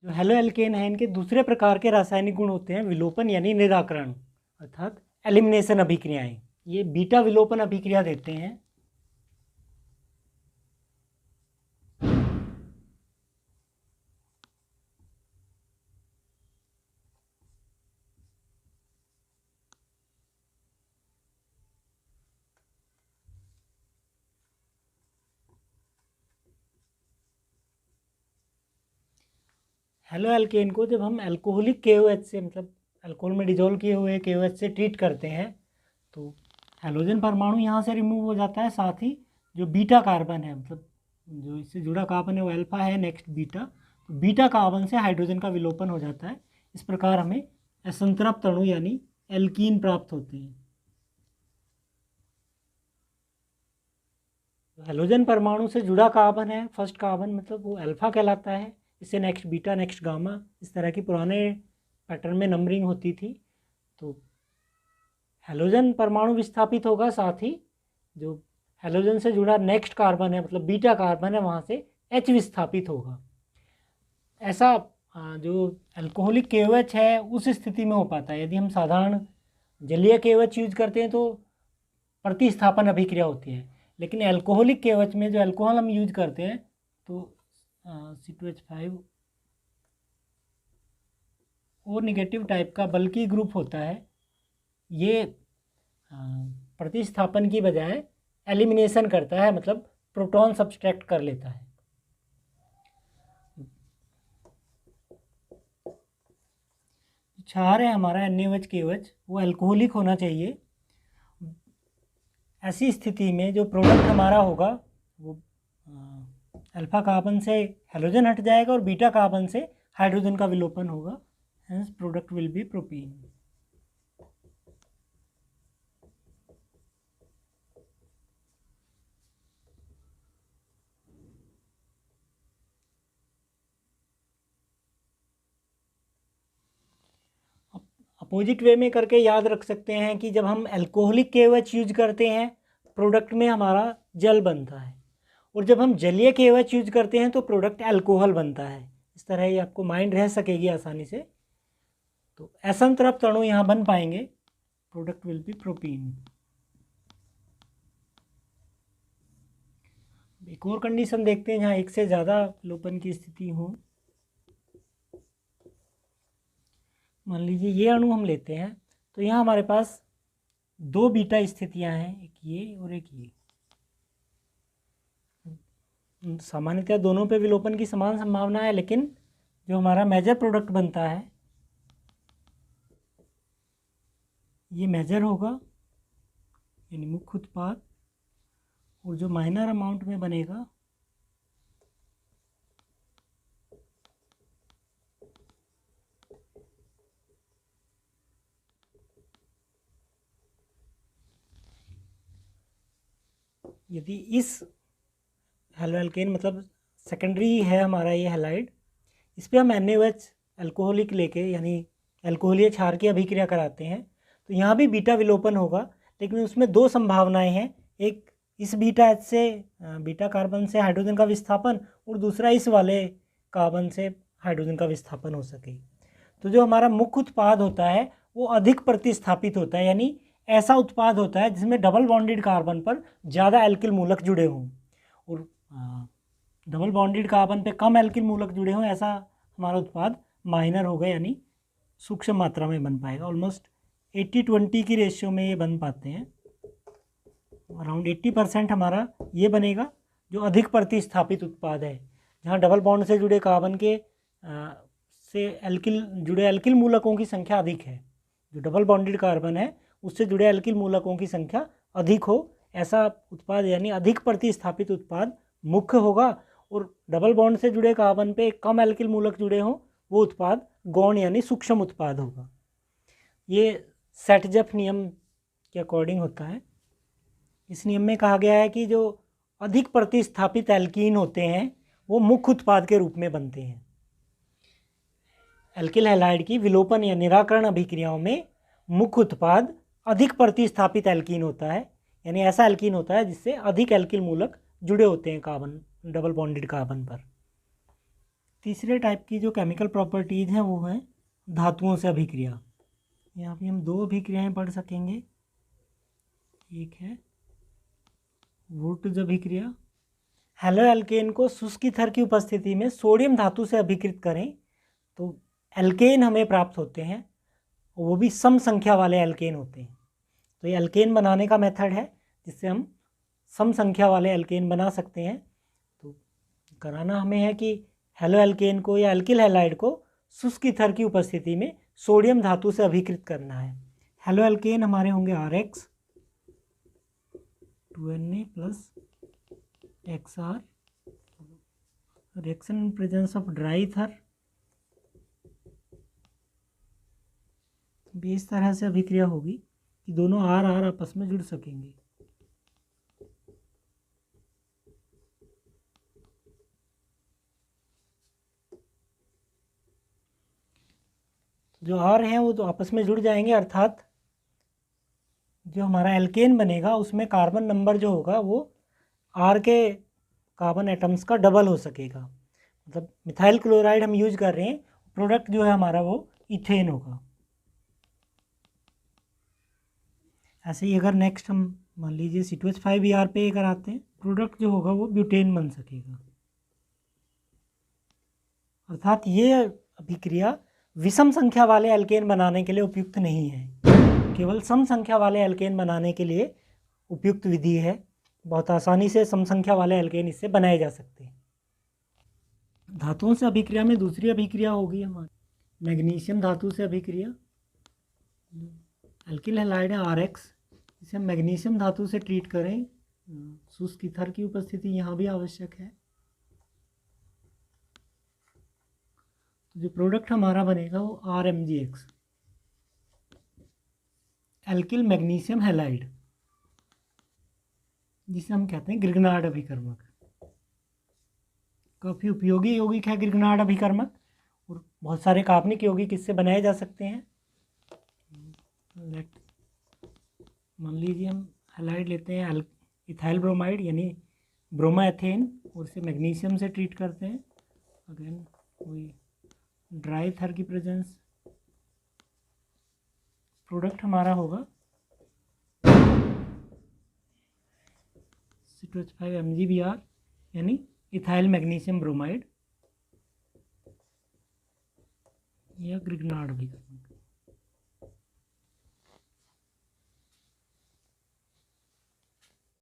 जो halo alkane है इनके दूसरे प्रकार के रासायनिक गुण होते हैं विलोपन यानी निराकरण अर्थात एलिमिनेशन अभिक्रियाएं। ये बीटा विलोपन अभिक्रिया देते हैं। हेलो एल्केन को जब हम अल्कोहलिक KOH से मतलब अल्कोहल में डिजोल्व किए हुए KOH से ट्रीट करते हैं तो हेलोजन परमाणु यहाँ से रिमूव हो जाता है, साथ ही जो बीटा कार्बन है मतलब जो इससे जुड़ा कार्बन है वो अल्फा है, नेक्स्ट बीटा, तो बीटा कार्बन से हाइड्रोजन का विलोपन हो जाता है। इस प्रकार हमें असंतृप्त अणु यानी एल्कीन प्राप्त होते हैं। हेलोजन परमाणु से जुड़ा कार्बन है फर्स्ट कार्बन मतलब वो अल्फा कहलाता है, इससे नेक्स्ट बीटा नेक्स्ट गामा इस तरह की पुराने पैटर्न में नंबरिंग होती थी। तो हेलोजन परमाणु विस्थापित होगा, साथ ही जो हेलोजन से जुड़ा नेक्स्ट कार्बन है मतलब बीटा कार्बन है वहाँ से H विस्थापित होगा। ऐसा जो अल्कोहलिक KOH है उस स्थिति में हो पाता है। यदि हम साधारण जलीय KOH यूज करते हैं तो प्रतिस्थापन अभिक्रिया होती है, लेकिन अल्कोहलिक KOH में जो अल्कोहल हम यूज करते हैं तो C2H5 और निगेटिव टाइप का बल्कि ग्रुप होता है। ये प्रतिस्थापन की बजाय एलिमिनेशन करता है मतलब प्रोटॉन सब्सट्रैक्ट कर लेता है। क्षार है हमारा NaOH वो अल्कोहलिक होना चाहिए। ऐसी स्थिति में जो प्रोडक्ट हमारा होगा वो अल्फा कार्बन से हेलोजन हट जाएगा और बीटा कार्बन से हाइड्रोजन का विलोपन होगा, hence product will be propene. Opposite way में करके याद रख सकते हैं कि जब हम अल्कोहलिक KOH यूज करते हैं प्रोडक्ट में हमारा जल बनता है, और जब हम जलीय KOH यूज करते हैं तो प्रोडक्ट अल्कोहल बनता है। इस तरह ही आपको माइंड रह सकेगी आसानी से। तो असंतृप्त अणु यहाँ बन पाएंगे, प्रोडक्ट विल बी प्रोपीन। एक और कंडीशन देखते हैं जहाँ एक से ज़्यादा विलोपन की स्थिति हो। मान लीजिए ये अणु हम लेते हैं तो यहाँ हमारे पास दो बीटा स्थितियाँ हैं, एक ये और एक ये। सामान्यतः दोनों पे विलोपन की समान संभावना है, लेकिन जो हमारा मेजर प्रोडक्ट बनता है ये मेजर होगा यानी मुख्य उत्पाद, और जो माइनर अमाउंट में बनेगा यदि इस हेलो एल्केन मतलब सेकेंडरी है हमारा ये हैलाइड, इस पर हम NaOH अल्कोहलिक लेके यानी अल्कोहलीय क्षार की अभिक्रिया कराते हैं तो यहाँ भी बीटा विलोपन होगा, लेकिन उसमें दो संभावनाएं हैं। एक इस बीटा H से बीटा कार्बन से हाइड्रोजन का विस्थापन, और दूसरा इस वाले कार्बन से हाइड्रोजन का विस्थापन हो सके। तो जो हमारा मुख्य उत्पाद होता है वो अधिक प्रतिस्थापित होता है, यानी ऐसा उत्पाद होता है जिसमें डबल बॉन्डेड कार्बन पर ज़्यादा एल्किल मूलक जुड़े हों, और डबल बॉन्डेड कार्बन पे कम एल्किल मूलक जुड़े हों। ऐसा हमारा उत्पाद माइनर होगा यानी सूक्ष्म मात्रा में बन पाएगा। ऑलमोस्ट 80-20 की रेशियो में ये बन पाते हैं। अराउंड 80% हमारा ये बनेगा जो अधिक प्रतिस्थापित उत्पाद है, जहाँ डबल बॉन्ड से जुड़े कार्बन के से जुड़े एल्किल मूलकों की संख्या अधिक है। जो डबल बॉन्डेड कार्बन है उससे जुड़े एल्किल मूलकों की संख्या अधिक हो, ऐसा उत्पाद यानी अधिक प्रतिस्थापित उत्पाद मुख्य होगा, और डबल बॉन्ड से जुड़े कार्बन पे कम एल्किल मूलक जुड़े हों वो उत्पाद गौण यानी सूक्ष्म उत्पाद होगा। ये सेटजफ नियम के अकॉर्डिंग होता है। इस नियम में कहा गया है कि जो अधिक प्रतिस्थापित एल्कीन होते हैं वो मुख्य उत्पाद के रूप में बनते हैं। एल्किल हैलाइड की विलोपन या निराकरण अभिक्रियाओं में मुख्य उत्पाद अधिक प्रतिस्थापित एल्कीन होता है, यानी ऐसा एल्कीन होता है जिससे अधिक एल्किल मूलक जुड़े होते हैं कार्बन डबल बॉन्डेड कार्बन पर। तीसरे टाइप की जो केमिकल प्रॉपर्टीज़ हैं वो हैं धातुओं से अभिक्रिया। यहाँ पे हम 2 अभिक्रियाएं पढ़ सकेंगे। एक है वुर्ट्ज अभिक्रिया। हेलो एल्केन को शुष्क ईथर की उपस्थिति में सोडियम धातु से अभिकृत करें तो एल्केन हमें प्राप्त होते हैं, वो भी सम संख्या वाले एल्केन होते हैं। तो ये एल्केन बनाने का मेथड है जिससे हम सम संख्या वाले एल्केन बना सकते हैं। तो कराना हमें है कि हेलो एल्केन को या एल्किल हैलाइड को शुष्क ईथर की उपस्थिति में सोडियम धातु से अभिकृत करना है। हेलो एल्केन हमारे होंगे RX 2Na plus XR, reaction in presence of dry ether. भी इस तरह से अभिक्रिया होगी कि दोनों R आपस में जुड़ सकेंगे। जो R हैं वो तो आपस में जुड़ जाएंगे, अर्थात जो हमारा एल्केन बनेगा उसमें कार्बन नंबर जो होगा वो R के कार्बन एटम्स का डबल हो सकेगा। मतलब मिथाइल क्लोराइड हम यूज कर रहे हैं, प्रोडक्ट जो है हमारा वो इथेन होगा। ऐसे ही अगर नेक्स्ट हम मान लीजिए C2H5Br पे अगर आते हैं, प्रोडक्ट जो होगा वो ब्यूटेन बन सकेगा। अर्थात ये अभिक्रिया विषम संख्या वाले एल्केन बनाने के लिए उपयुक्त नहीं है, केवल सम संख्या वाले एल्केन बनाने के लिए उपयुक्त विधि है। बहुत आसानी से सम संख्या वाले एल्केन इससे बनाए जा सकते हैं। धातुओं से अभिक्रिया में दूसरी अभिक्रिया होगी हमारी मैग्नीशियम धातु से अभिक्रिया। एल्किल हैलाइड है RX, इसे हम मैग्नीशियम धातु से ट्रीट करें। शुष्क ईथर की उपस्थिति यहाँ भी आवश्यक है। तो जो प्रोडक्ट हमारा बनेगा वो RMgX, एल्किल मैग्नीशियम हैलाइड, जिसे हम कहते हैं ग्रिग्नार्ड अभिकर्मक। काफ़ी उपयोगी यौगिक है ग्रिग्नार्ड अभिकर्मक, और बहुत सारे कार्बनिक यौगिक इससे बनाए जा सकते हैं। मान लीजिए हम हैलाइड लेते हैं इथाइल ब्रोमाइड यानी ब्रोमा एथेन, और इसे मैग्नीशियम से ट्रीट करते हैं। अगेन कोई ड्राई ईथर की प्रेजेंस, प्रोडक्ट हमारा होगा C2H5MgBr यानी इथाइल मैग्नीशियम ब्रोमाइड या ग्रिग्नार्ड भी।